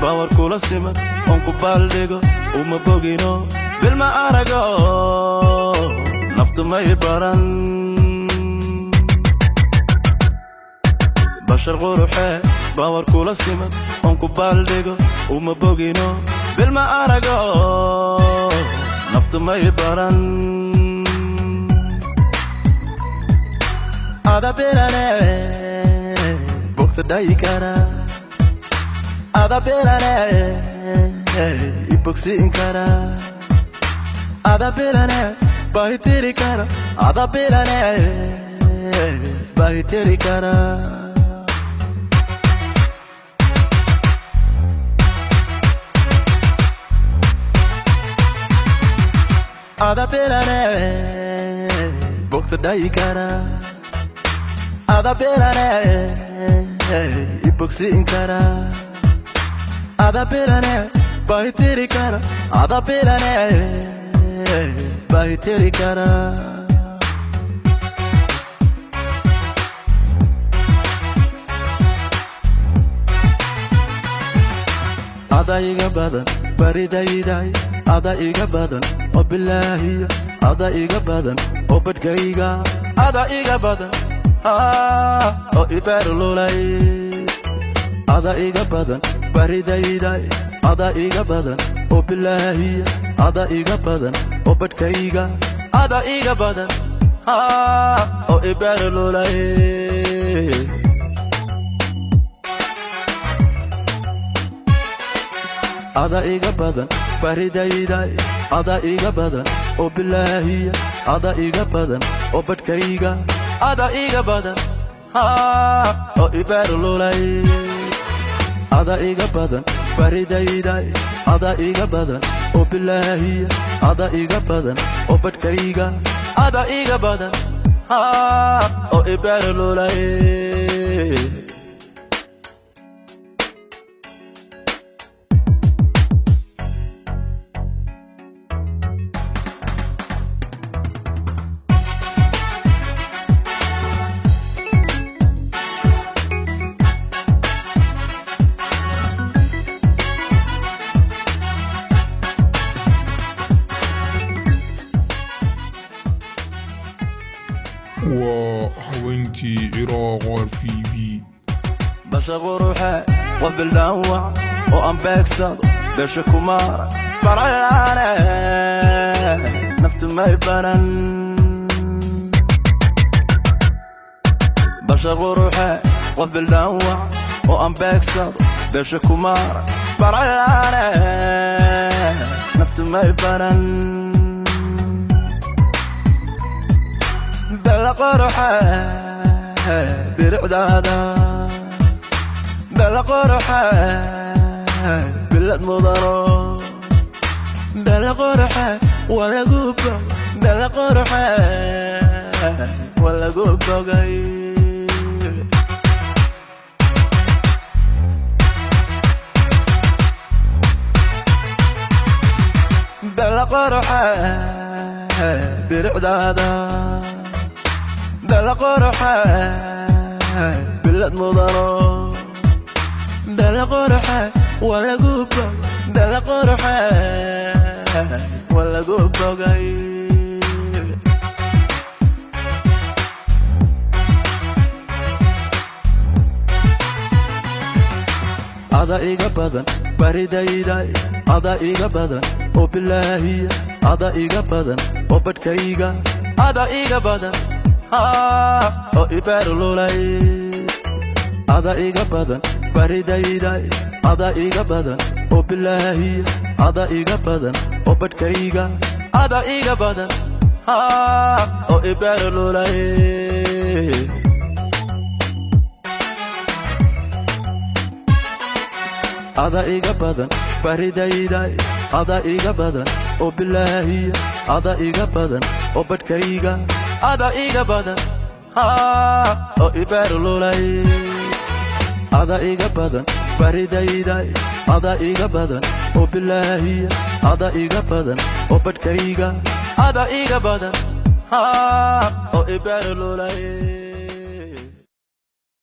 باور كل سمة أنكو بالديجو وما بوجينو بالما أرجو نفط ما يبرن بشر غروحه باور كل سمة أنكو بالديجو وما بوجينو بالما أرجو نفط ما يبرن هذا بلانه بوقت دايكارا هذا بلانه يبوكسين كارا هذا بلانه بايتيري كارا هذا بلانه بايتيري كارا هذا بلانه بوقت دايكارا هذا بلانه يبوكسين كارا هذا بلانه بايتيري كارا هذا بلانه بايتيري كارا هذا يقبضن بريدايداي هذا يقبضن وبالله هذا يقبضن وبدقيقة هذا يقبضن oo ibarululay ada iga badan baridayday ada iga badan oo billahi ada iga badan oo badkayga ada iga badan oo ibarululay ada iga badan baridayday ada iga badan oo billahi ada iga badan oo badkayga ada iga badan oo ibarululay ada iga badan baridayday ada iga badan oo billahi ada iga badan oo badkayga ada iga badan oo ibarululay وحوينتي عراق والفيبي بس غروحه وبالدوع وأم بكسر بش كمار فرعانه نفط ما يبرن بس غروحه وبالدوع وأم بكسر بش كمار فرعانه نفط ما يبرن بلا قرحة برعدادا بلا قرحة بلد مضارو بلا قرحة ولا قوبة بلا قرحة ولا قوبة بلا قرحة برعدادا بلا قرحة بلد مضارو بلا قرحة ولا قوبة بلا قرحة ولا قوبة هذا إيجا بدن baridayday ada iga badan oo billahi ada iga badan oo badkayga ada iga badan oo ibarululay ada iga badan baridayday ada iga badan oo billahi ada iga badan oo badkayga ada iga badan oo ibarululay ada iga badan baridayday ada iga badan oo billahi ada iga badan oo badkayga ada iga badan oo ibarululay ada iga badan baridayday ada iga badan oo billahi ada iga badan oo badkayga ada iga badan oo ibarululay